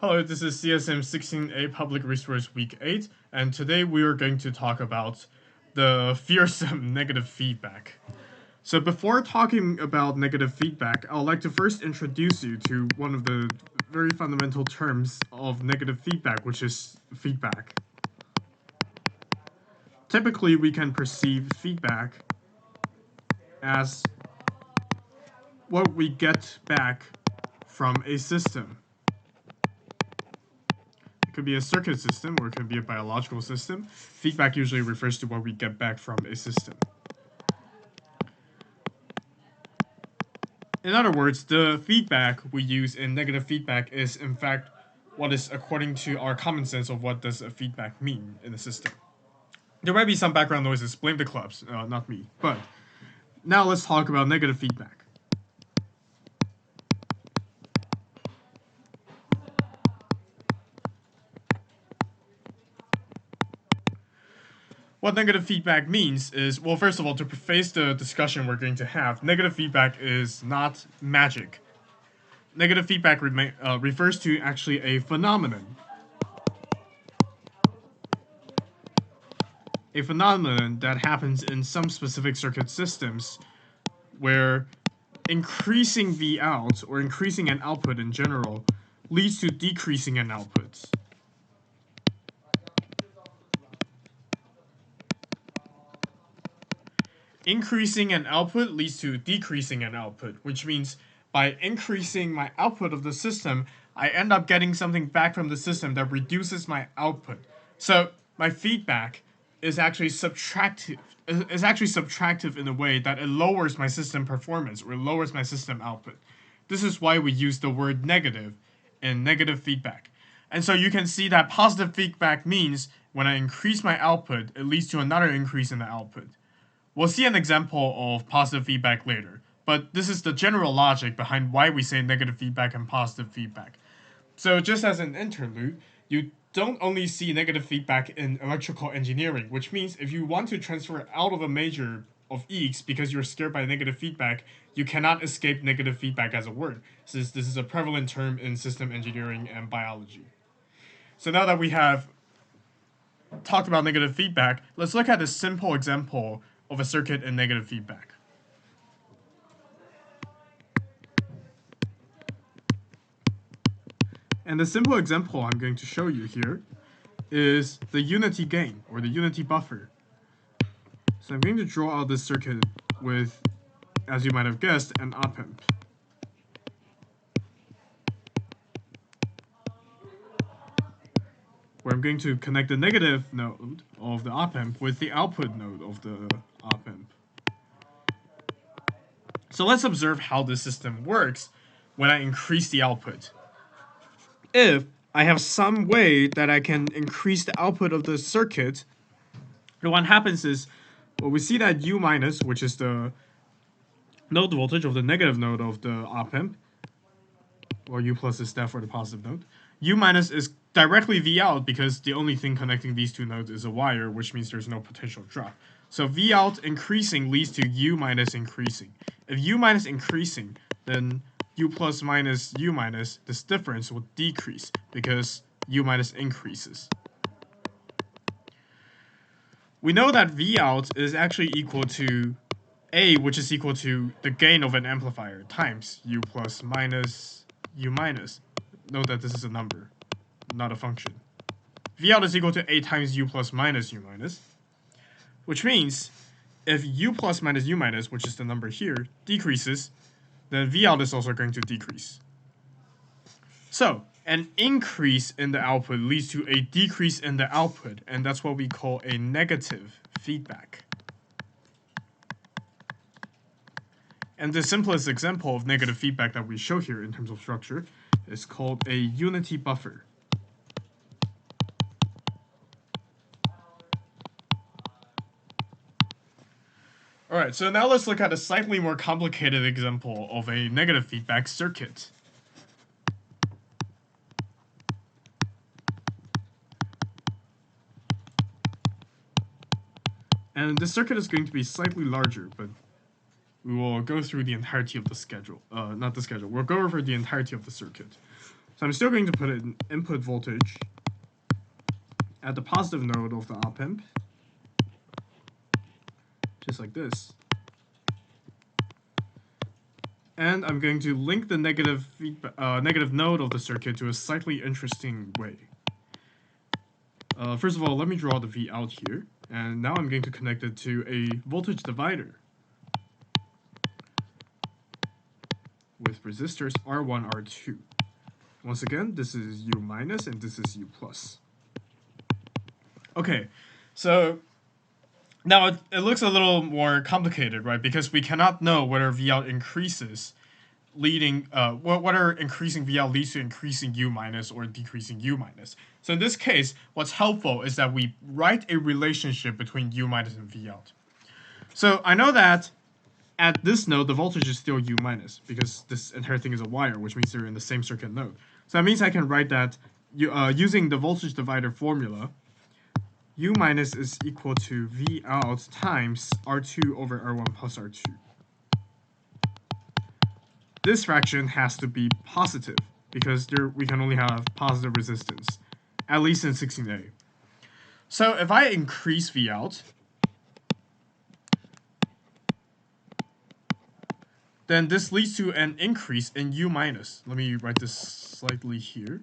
Hello, this is CSM16A Public Resource Week 8, and today we are going to talk about the fearsome negative feedback. So before talking about negative feedback, I would like to first introduce you to one of the very fundamental terms of negative feedback, which is feedback. Typically, we can perceive feedback as what we get back from a system. It could be a circuit system or it could be a biological system. Feedback usually refers to what we get back from a system. In other words, the feedback we use in negative feedback is in fact what is according to our common sense of what does a feedback mean in a system. There might be some background noises, blame the clubs, not me. But now let's talk about negative feedback. What negative feedback means is, well, first of all, to preface the discussion we're going to have, negative feedback is not magic. Negative feedback refers to actually a phenomenon. A phenomenon that happens in some specific circuit systems where increasing the out or increasing an output in general leads to decreasing an output. Increasing an output leads to decreasing an output, which means by increasing my output of the system, I end up getting something back from the system that reduces my output. So my feedback is actually subtractive. Is actually subtractive in a way that it lowers my system performance or lowers my system output. This is why we use the word negative in negative feedback. And so you can see that positive feedback means when I increase my output, it leads to another increase in the output. We'll see an example of positive feedback later, but this is the general logic behind why we say negative feedback and positive feedback. So just as an interlude, you don't only see negative feedback in electrical engineering, which means if you want to transfer out of a major of EECS because you're scared by negative feedback, you cannot escape negative feedback as a word, since this is a prevalent term in system engineering and biology. So now that we have talked about negative feedback, let's look at a simple example of a circuit in negative feedback. And the simple example I'm going to show you here is the unity gain, or the unity buffer. So I'm going to draw out this circuit with, as you might have guessed, an op-amp. Where I'm going to connect the negative node of the op-amp with the output node of the op-amp. So let's observe how this system works when I increase the output. If I have some way that I can increase the output of the circuit, what happens is, well, we see that U minus, which is the node voltage of the negative node of the op-amp, or U plus is that for the positive node. U minus is directly V out because the only thing connecting these two nodes is a wire, which means there's no potential drop. So V out increasing leads to U minus increasing. If U minus increasing, then U plus minus U minus, this difference will decrease because U minus increases. We know that V out is actually equal to A, which is equal to the gain of an amplifier, times U plus minus U minus. Note that this is a number, not a function. V out is equal to A times U plus minus U minus, which means if U plus minus U minus, which is the number here, decreases, then V out is also going to decrease. So an increase in the output leads to a decrease in the output, and that's what we call a negative feedback. And the simplest example of negative feedback that we show here in terms of structure is called a unity buffer. Alright, so now let's look at a slightly more complicated example of a negative feedback circuit. And this circuit is going to be slightly larger, but we will go through the entirety of the schedule. Not the schedule. We'll go over the entirety of the circuit. So I'm still going to put an input voltage at the positive node of the op-amp, just like this. And I'm going to link the negative node of the circuit to a slightly interesting way. First of all, let me draw the V out here, and now I'm going to connect it to a voltage divider with resistors R1, R2. Once again, this is U minus and this is U plus. Okay, so now it looks a little more complicated, right? Because we cannot know whether Vout increases, whether increasing Vout leads to increasing U minus or decreasing U minus. So in this case, what's helpful is that we write a relationship between U minus and Vout. So I know that at this node, the voltage is still U minus because this entire thing is a wire, which means they're in the same circuit node. So that means I can write that using the voltage divider formula, U minus is equal to V out times R2 over R1 plus R2. This fraction has to be positive because we can only have positive resistance, at least in 16A. So if I increase V out, then this leads to an increase in U minus. Let me write this slightly here.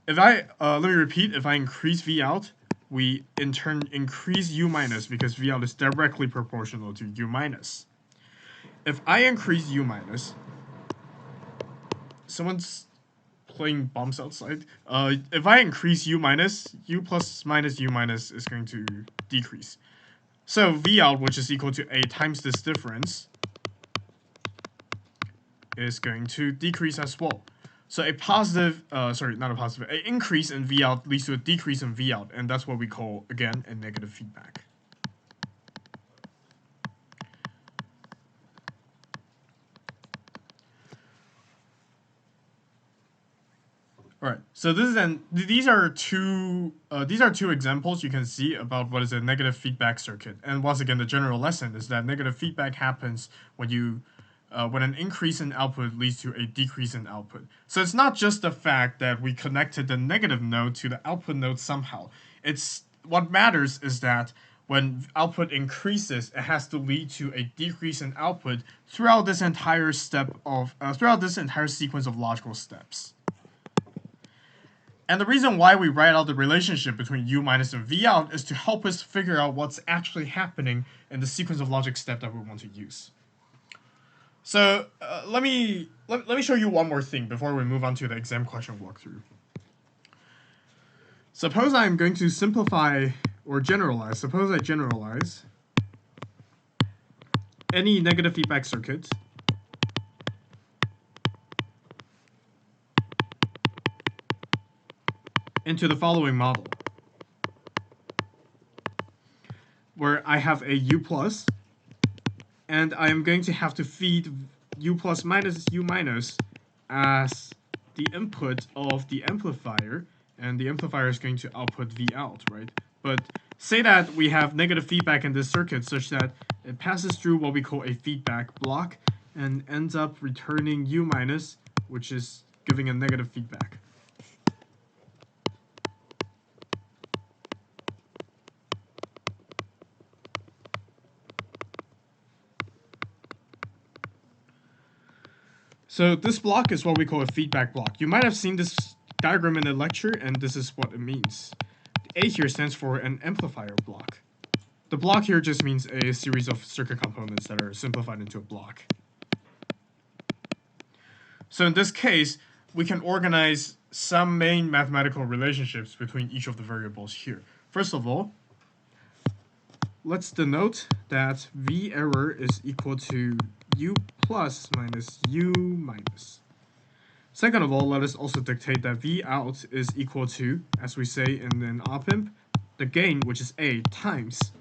Let me repeat, if I increase V out, we in turn increase U minus because V out is directly proportional to U minus. If I increase U minus, someone's playing bombs outside. If I increase U minus, U plus minus U minus is going to decrease. So V out, which is equal to A times this difference, is going to decrease as well. So a positive, an increase in V out leads to a decrease in V out, and that's what we call, again, a negative feedback. All right. So these are two examples you can see about what is a negative feedback circuit. And once again, the general lesson is that negative feedback happens when an increase in output leads to a decrease in output. So it's not just the fact that we connected the negative node to the output node somehow. It's what matters is that when output increases, it has to lead to a decrease in output throughout this entire sequence of logical steps. And the reason why we write out the relationship between U minus and V out is to help us figure out what's actually happening in the sequence of logic step that we want to use. So let me show you one more thing before we move on to the exam question walkthrough. Suppose I'm going to simplify or generalize. Suppose I generalize any negative feedback circuit into the following model, where I have a U plus, and I am going to have to feed U plus minus U minus as the input of the amplifier, and the amplifier is going to output V out, right? But say that we have negative feedback in this circuit such that it passes through what we call a feedback block and ends up returning U minus, which is giving a negative feedback. So this block is what we call a feedback block. You might have seen this diagram in the lecture, and this is what it means. The A here stands for an amplifier block. The block here just means a series of circuit components that are simplified into a block. So in this case, we can organize some main mathematical relationships between each of the variables here. First of all, let's denote that V error is equal to U plus minus U minus. Second of all, let us also dictate that V out is equal to, as we say in an op-amp, the gain, which is A, times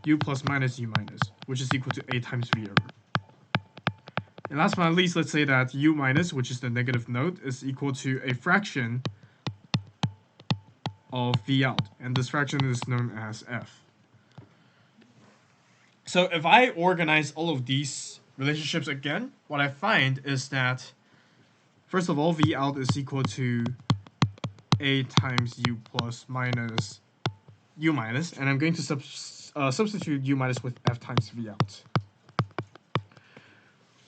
U plus minus U minus, which is equal to A times V error. And last but not least, let's say that U minus, which is the negative node, is equal to a fraction of V out, and this fraction is known as F. So if I organize all of these relationships again, what I find is that first of all, V out is equal to A times U plus minus U minus, and I'm going to substitute U minus with F times V out.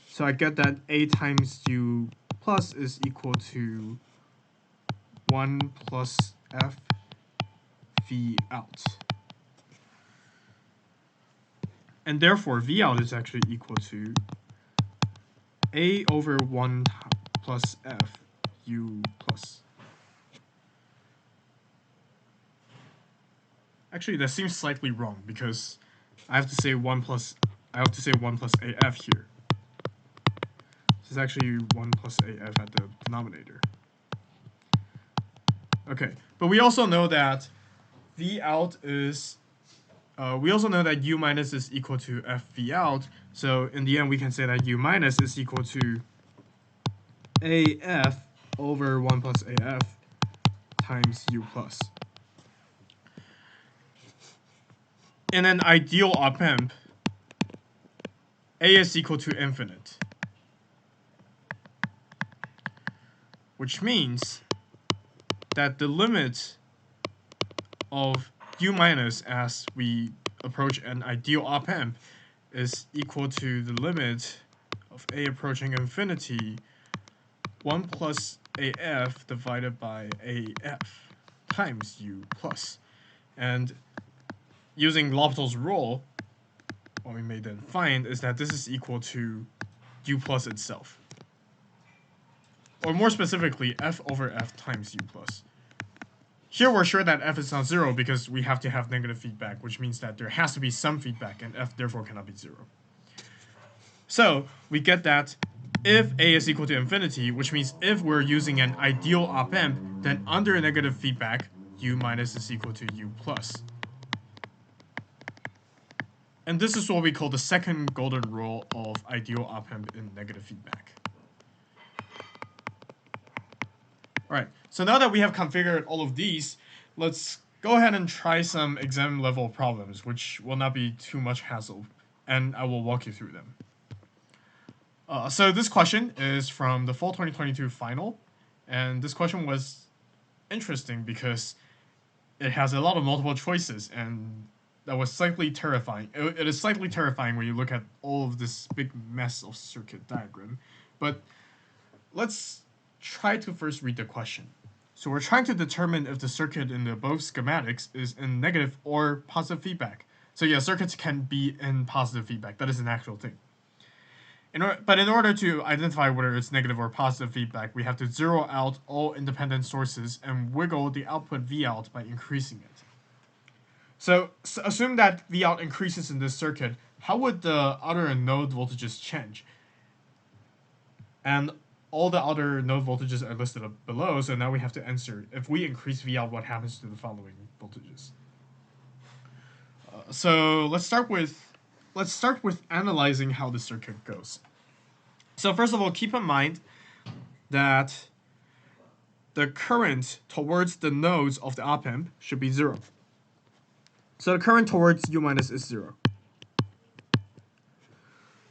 So I get that A times U plus is equal to 1 plus F V out. And therefore, V out is actually equal to A over 1 plus F U plus. Actually, that seems slightly wrong because I have to say 1 plus AF here. This is actually 1 plus AF at the denominator. Okay, but we also know that V out is we also know that U minus is equal to F V out, so in the end we can say that U minus is equal to AF over 1 plus AF times U plus. In an ideal op-amp, A is equal to infinite, which means that the limit of U minus as we approach an ideal op-amp is equal to the limit of A approaching infinity 1 plus AF divided by AF times U plus. And using L'Hopital's rule, what we may then find is that this is equal to U plus itself. Or more specifically, F over F times U plus. Here we're sure that F is not 0 because we have to have negative feedback, which means that there has to be some feedback, and F therefore cannot be 0. So we get that if A is equal to infinity, which means if we're using an ideal op-amp, then under negative feedback, U minus is equal to U plus. And this is what we call the second golden rule of ideal op-amp in negative feedback. Alright, so now that we have configured all of these, let's go ahead and try some exam level problems, which will not be too much hassle, and I will walk you through them. So this question is from the fall 2022 final, and this question was interesting because it has a lot of multiple choices, and that was slightly terrifying. It is slightly terrifying when you look at all of this big mess of circuit diagram, but let's try to first read the question. So we're trying to determine if the circuit in the above schematics is in negative or positive feedback. So yeah, circuits can be in positive feedback. That is an actual thing. But in order to identify whether it's negative or positive feedback, we have to zero out all independent sources and wiggle the output V out by increasing it. So assume that V out increases in this circuit, how would the other node voltages change? And all the other node voltages are listed up below, so now we have to answer, if we increase V out, what happens to the following voltages? So let's start with analyzing how the circuit goes. So first of all, keep in mind that the current towards the nodes of the op-amp should be 0. So the current towards U minus is 0.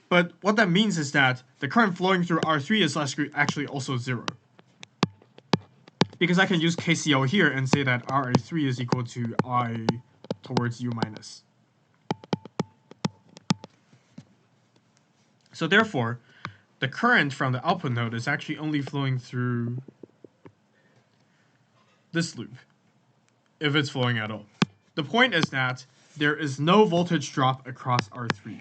But what that means is that the current flowing through R3 is actually also 0. Because I can use KCL here and say that RA3 is equal to I towards U minus. So therefore, the current from the output node is actually only flowing through this loop, if it's flowing at all. The point is that there is no voltage drop across R3.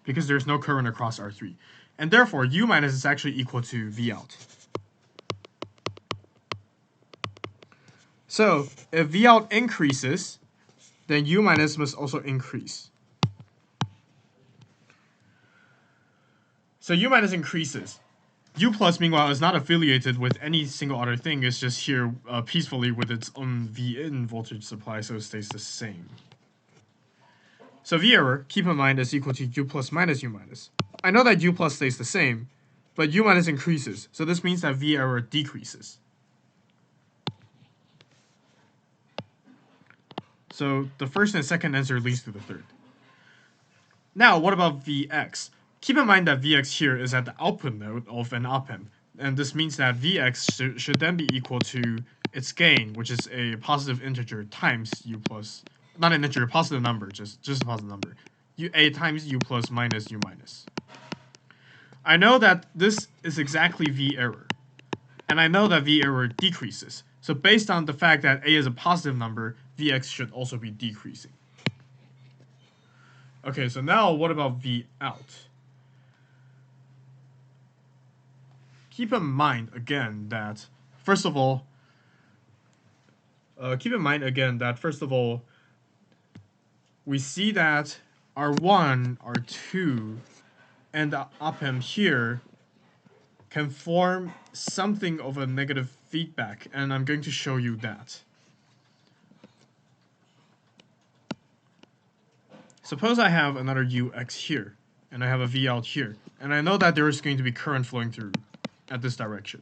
Because there's no current across R3. And therefore, U minus is actually equal to V out. So, if V out increases, then U minus must also increase. So U minus increases. U plus, meanwhile, is not affiliated with any single other thing. It's just here peacefully with its own V in voltage supply, so it stays the same. So V error, keep in mind, is equal to U plus minus U minus. I know that U plus stays the same, but U minus increases, so this means that V error decreases. So the first and second answer leads to the third. Now, what about Vx? Keep in mind that Vx here is at the output node of an op-amp, and this means that Vx should then be equal to its gain, which is a positive integer times u plus, not an integer, positive number, just a positive number, a times u plus minus u minus. I know that this is exactly V error, and I know that V error decreases. So based on the fact that a is a positive number, Vx should also be decreasing. Okay, so now what about V out? Keep in mind again that, first of all, we see that R1, R2, and the op-amp here can form something of a negative feedback, and I'm going to show you that. Suppose I have another UX here, and I have a V out here, and I know that there is going to be current flowing through at this direction,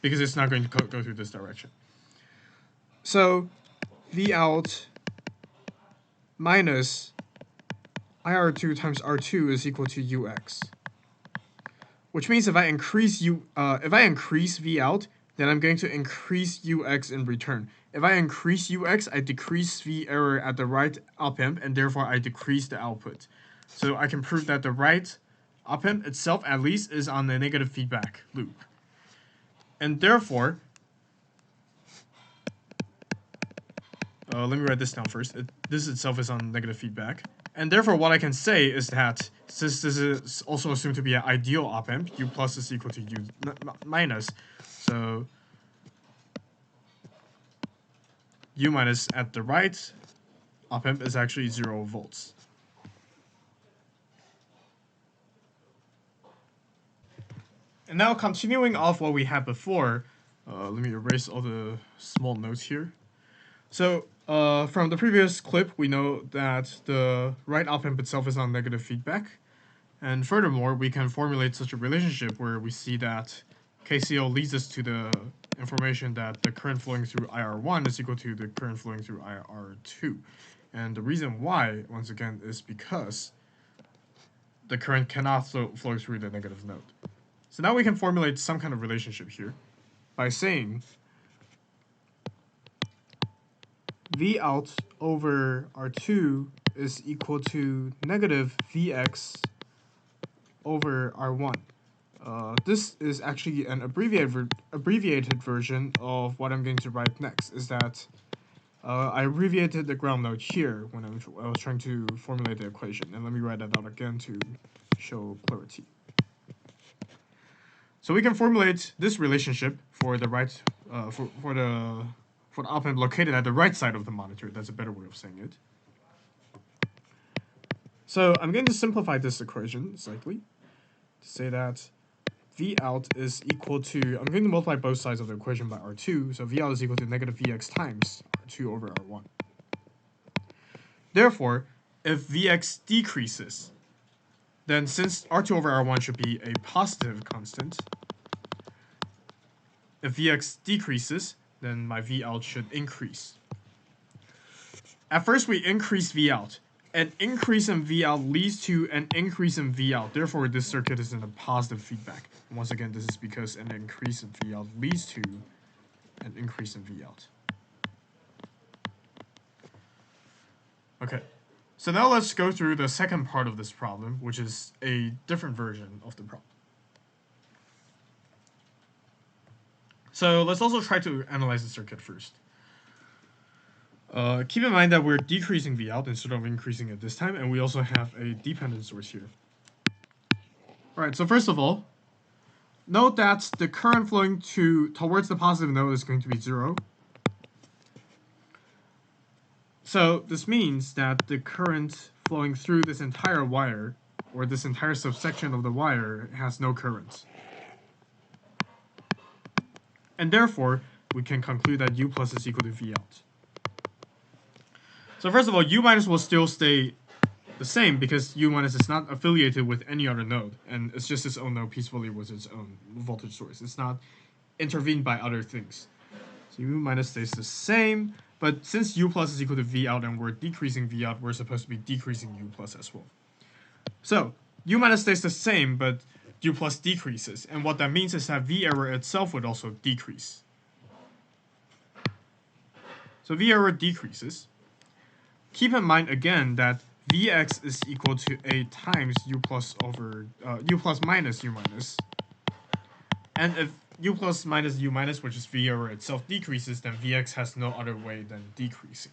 because it's not going to go through this direction. So V out minus IR2 times R2 is equal to UX. Which means if I increase V out, then I'm going to increase UX in return. If I increase UX, I decrease V error at the right op-amp, and therefore I decrease the output. So I can prove that the right op-amp itself, at least, is on a negative feedback loop. And therefore, let me write this down first. This itself is on negative feedback. And therefore, what I can say is that, since this is also assumed to be an ideal op-amp, U plus is equal to U minus. So U minus at the right op-amp is actually 0 volts. And now, continuing off what we had before, let me erase all the small notes here. So from the previous clip, we know that the right op-amp itself is on negative feedback. And furthermore, we can formulate such a relationship where we see that KCL leads us to the information that the current flowing through IR1 is equal to the current flowing through IR2. And the reason why, once again, is because the current cannot flow through the negative node. So now we can formulate some kind of relationship here by saying V out over R2 is equal to negative Vx over R1. This is actually an abbreviated version of what I'm going to write next, is that I abbreviated the ground node here when I was trying to formulate the equation. And let me write that out again to show clarity. So we can formulate this relationship for the right, for the op-amp located at the right side of the monitor. That's a better way of saying it. So I'm going to simplify this equation slightly to say that V out is equal to, I'm going to multiply both sides of the equation by R2, so V out is equal to negative Vx times R2 over R1. Therefore, if Vx decreases, then since R2 over R1 should be a positive constant, if Vx decreases, then my V out should increase. At first, we increase V out. An increase in V out leads to an increase in V out. Therefore, this circuit is in a positive feedback. And once again, this is because an increase in V out leads to an increase in V out. Okay, so now let's go through the second part of this problem, which is a different version of the problem. So let's also try to analyze the circuit first. Keep in mind that we're decreasing V out instead of increasing it this time, and we also have a dependent source here. Alright, so first of all, note that the current flowing towards the positive node is going to be 0. So this means that the current flowing through this entire wire, or this entire subsection of the wire, has no current. And therefore, we can conclude that U plus is equal to V out. So first of all, U minus will still stay the same because U minus is not affiliated with any other node, and it's just its own node peacefully with its own voltage source. It's not intervened by other things. So U minus stays the same, but since U plus is equal to V out and we're decreasing V out, we're supposed to be decreasing U plus as well. So U minus stays the same, but U plus decreases. And what that means is that V error itself would also decrease. So V error decreases. Keep in mind again that Vx is equal to A times U plus minus U minus. And if U plus minus U minus, which is V error itself, decreases, then Vx has no other way than decreasing.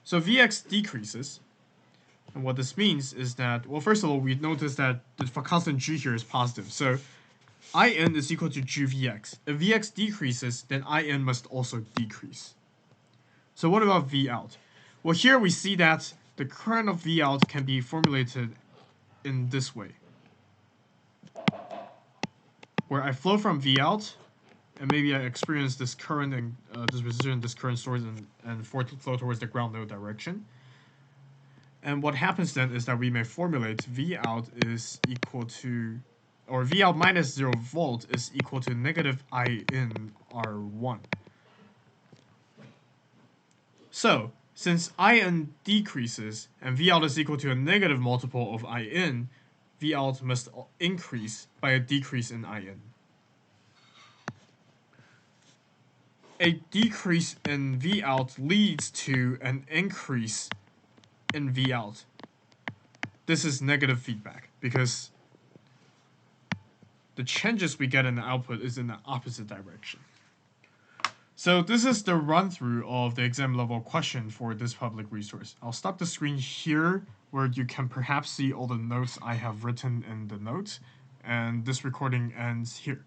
So Vx decreases. And what this means is that, well, first of all, we notice that the constant g here is positive. So In is equal to gVx. If Vx decreases, then In must also decrease. So what about V out? Well, here we see that the current of V out can be formulated in this way, where I flow from V out, and maybe I experience this current and this resistance, this current source, and flow towards the ground node direction. And what happens then is that we may formulate V out is equal to, or V out minus 0 volt is equal to negative I in R1. So, since In decreases and V out is equal to a negative multiple of In, V out must increase by a decrease in In. A decrease in V out leads to an increase in V out. This is negative feedback because the changes we get in the output is in the opposite direction. So this is the run-through of the exam level question for this public resource. I'll stop the screen here where you can perhaps see all the notes I have written in the notes, and this recording ends here.